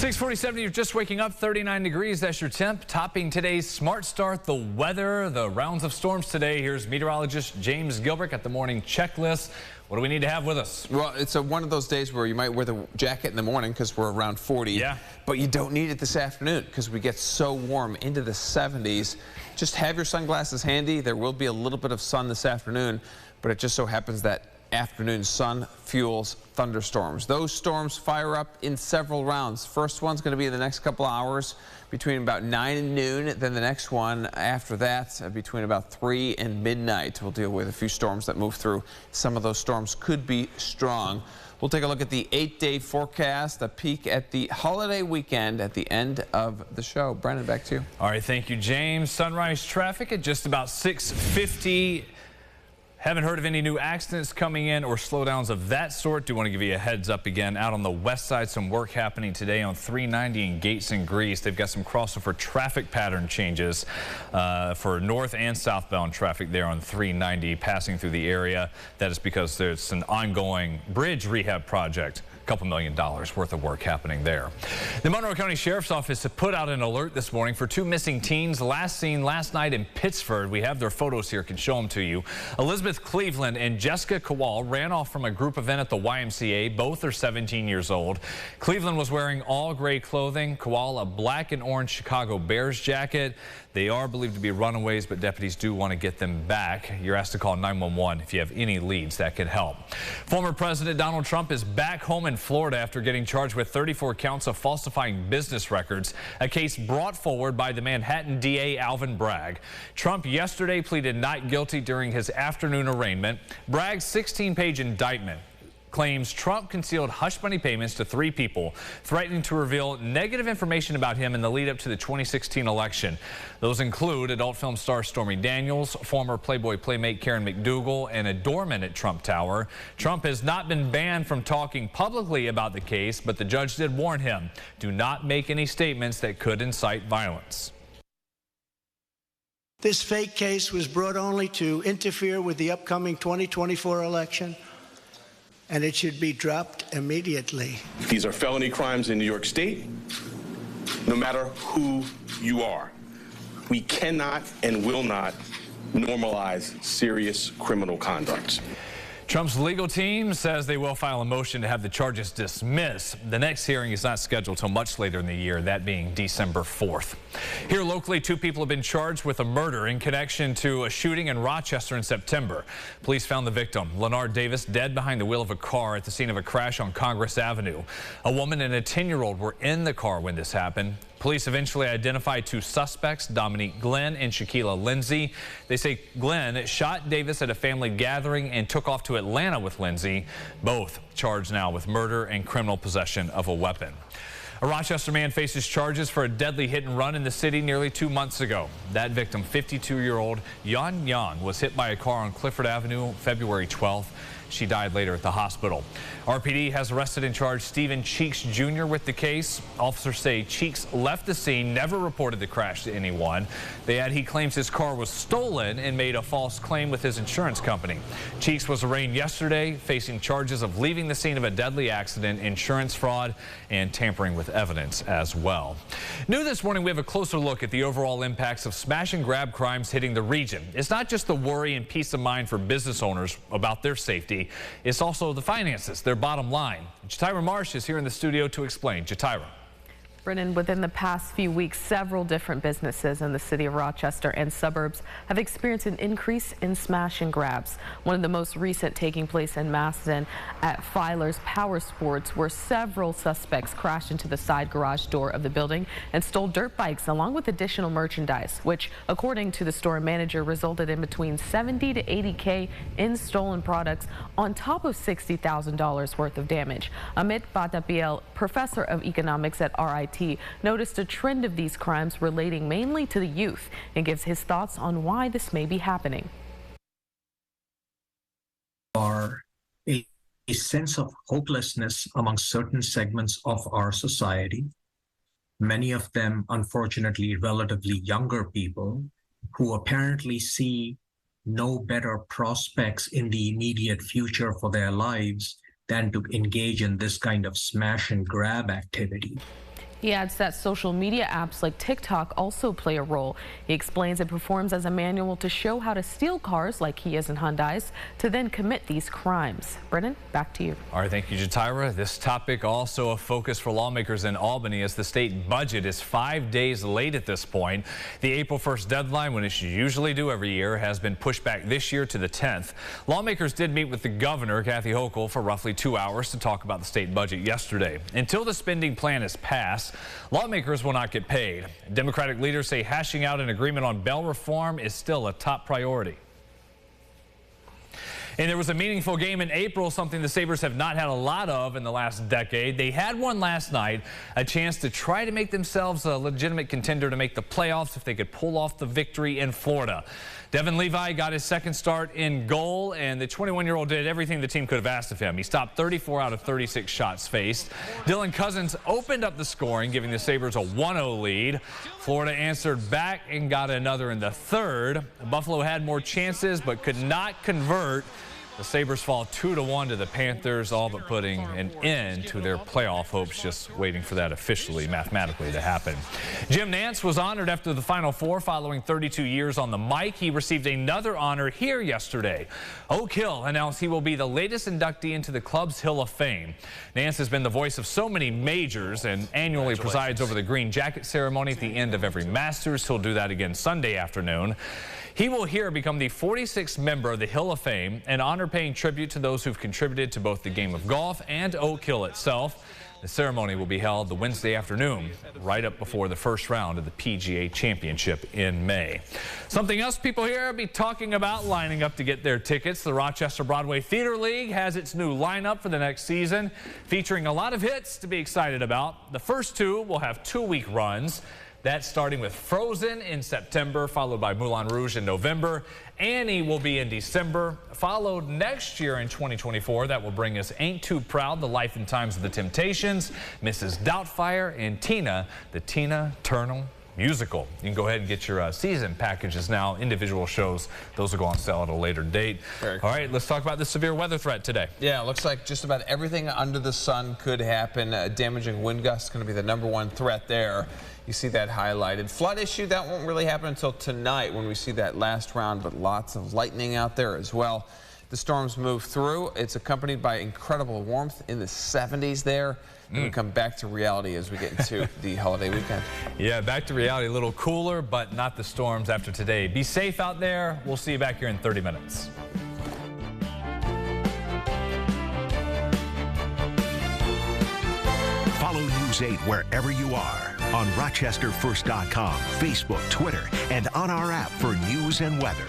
6:47, you're just waking up, 39 degrees, that's your temp. Topping today's Smart Start, the weather, the rounds of storms today. Here's meteorologist James Gilbert at the morning checklist. What do we need to have with us? Well, it's one of those days where you might wear the jacket in the morning because we're around 40. Yeah. But you don't need it this afternoon because we get so warm into the 70s. Just have your sunglasses handy. There will be a little bit of sun this afternoon, but it just so happens that afternoon sun fuels thunderstorms. Those storms fire up in several rounds. First one's going to be in the next couple hours between about 9 and noon. Then the next one after that between about 3 and midnight. We'll deal with a few storms that move through. Some of those storms could be strong. We'll take a look at the 8-day forecast, a peek at the holiday weekend at the end of the show. Brennan, back to you. All right, thank you, James. Sunrise traffic at just about 6:50. Haven't heard of any new accidents coming in or slowdowns of that sort. Do want to give you a heads up again. Out on the west side, some work happening today on 390 in Gates and Grease. They've got some crossover traffic pattern changes for north and southbound traffic there on 390 passing through the area. That is because there's an ongoing bridge rehab project. Couple $1 million worth of work happening there. The Monroe County Sheriff's Office has put out an alert this morning for 2 missing teens last seen last night in Pittsford. We have their photos here, can show them to you. Elizabeth Cleveland and Jessica Kowal ran off from a group event at the YMCA. Both are 17 years old. Cleveland was wearing all gray clothing, Kowal a black and orange Chicago Bears jacket. They are believed to be runaways, but deputies do want to get them back. You're asked to call 911 if you have any leads that could help. Former President Donald Trump is back home in Florida after getting charged with 34 counts of falsifying business records, a case brought forward by the Manhattan DA Alvin Bragg. Trump yesterday pleaded not guilty during his afternoon arraignment. Bragg's 16-page indictment claims Trump concealed hush money payments to 3 people, threatening to reveal negative information about him in the lead up to the 2016 election. Those include adult film star Stormy Daniels, former Playboy playmate Karen McDougal, and a doorman at Trump Tower. Trump has not been banned from talking publicly about the case, but the judge did warn him, do not make any statements that could incite violence. This fake case was brought only to interfere with the upcoming 2024 election, and it should be dropped immediately. These are felony crimes in New York State, no matter who you are. We cannot and will not normalize serious criminal conduct. Trump's legal team says they will file a motion to have the charges dismissed. The next hearing is not scheduled till much later in the year, that being December 4th. Here locally, 2 people have been charged with a murder in connection to a shooting in Rochester in September. Police found the victim, Leonard Davis, dead behind the wheel of a car at the scene of a crash on Congress Avenue. A woman and a 10-year-old were in the car when this happened. Police eventually identified 2 suspects, Dominique Glenn and Shaquila Lindsay. They say Glenn shot Davis at a family gathering and took off to Atlanta with Lindsay. Both charged now with murder and criminal possession of a weapon. A Rochester man faces charges for a deadly hit and run in the city nearly 2 months ago. That victim, 52-year-old Yan Yang, was hit by a car on Clifford Avenue February 12th. She died later at the hospital. RPD has arrested and charged Stephen Cheeks Jr. with the case. Officers say Cheeks left the scene, never reported the crash to anyone. They add he claims his car was stolen and made a false claim with his insurance company. Cheeks was arraigned yesterday, facing charges of leaving the scene of a deadly accident, insurance fraud, and tampering with evidence as well. New this morning, we have a closer look at the overall impacts of smash and grab crimes hitting the region. It's not just the worry and peace of mind for business owners about their safety. It's also the finances, their bottom line. Jatira Marsh is here in the studio to explain. Jatira. Brennan, within the past few weeks, several different businesses in the city of Rochester and suburbs have experienced an increase in smash and grabs. One of the most recent taking place in Maston at Filer's Power Sports, where several suspects crashed into the side garage door of the building and stole dirt bikes along with additional merchandise, which, according to the store manager, resulted in between $70 to $80K in stolen products on top of $60,000 worth of damage. Amit Batapiel, professor of economics at RIT, noticed a trend of these crimes relating mainly to the youth and gives his thoughts on why this may be happening. Are a sense of hopelessness among certain segments of our society, many of them unfortunately relatively younger people who apparently see no better prospects in the immediate future for their lives than to engage in this kind of smash and grab activity. He adds that social media apps like TikTok also play a role. He explains it performs as a manual to show how to steal cars like Kias and Hyundais to then commit these crimes. Brennan, back to you. All right, thank you, Jatira. This topic also a focus for lawmakers in Albany as the state budget is 5 days late at this point. The April 1st deadline, when it's usually due every year, has been pushed back this year to the 10th. Lawmakers did meet with the governor, Kathy Hochul, for roughly 2 hours to talk about the state budget yesterday. Until the spending plan is passed, lawmakers will not get paid. Democratic leaders say hashing out an agreement on bail reform is still a top priority. And there was a meaningful game in April, something the Sabres have not had a lot of in the last decade. They had one last night, a chance to try to make themselves a legitimate contender to make the playoffs if they could pull off the victory in Florida. Devin Levi got his second start in goal, and the 21-year-old did everything the team could have asked of him. He stopped 34 out of 36 shots faced. Dylan Cousins opened up the scoring, giving the Sabres a 1-0 lead. Florida answered back and got another in the third. Buffalo had more chances but could not convert. The Sabres fall 2-1 to the Panthers, all but putting an end to their playoff hopes, just waiting for that officially, mathematically, to happen. Jim Nantz was honored after the Final Four following 32 years on the mic. He received another honor here yesterday. Oak Hill announced he will be the latest inductee into the club's Hill of Fame. Nantz has been the voice of so many majors and annually presides over the green jacket ceremony at the end of every Masters. He'll do that again Sunday afternoon. He will here become the 46th member of the Hill of Fame, an honor paying tribute to those who've contributed to both the game of golf and Oak Hill itself. The ceremony will be held the Wednesday afternoon, right up before the first round of the PGA Championship in May. Something else people here will be talking about lining up to get their tickets. The Rochester Broadway Theater League has its new lineup for the next season, featuring a lot of hits to be excited about. The first two will have 2-week runs. That's starting with Frozen in September, followed by Moulin Rouge in November. Annie will be in December, followed next year in 2024. That will bring us Ain't Too Proud, The Life and Times of the Temptations, Mrs. Doubtfire, and Tina, the Tina Turner musical. You can go ahead and get your season packages now. Individual shows, those will go on sale at a later date. All right, let's talk about the severe weather threat today. Yeah, it looks like just about everything under the sun could happen. Damaging wind gusts going to be the #1 threat there. You see that highlighted. Flood issue, that won't really happen until tonight when we see that last round, but lots of lightning out there as well. The storms move through. It's accompanied by incredible warmth in the 70s there. And we come back to reality as we get into the holiday weekend. Yeah, back to reality. A little cooler, but not the storms after today. Be safe out there. We'll see you back here in 30 minutes. Follow News 8 wherever you are on RochesterFirst.com, Facebook, Twitter, and on our app for news and weather.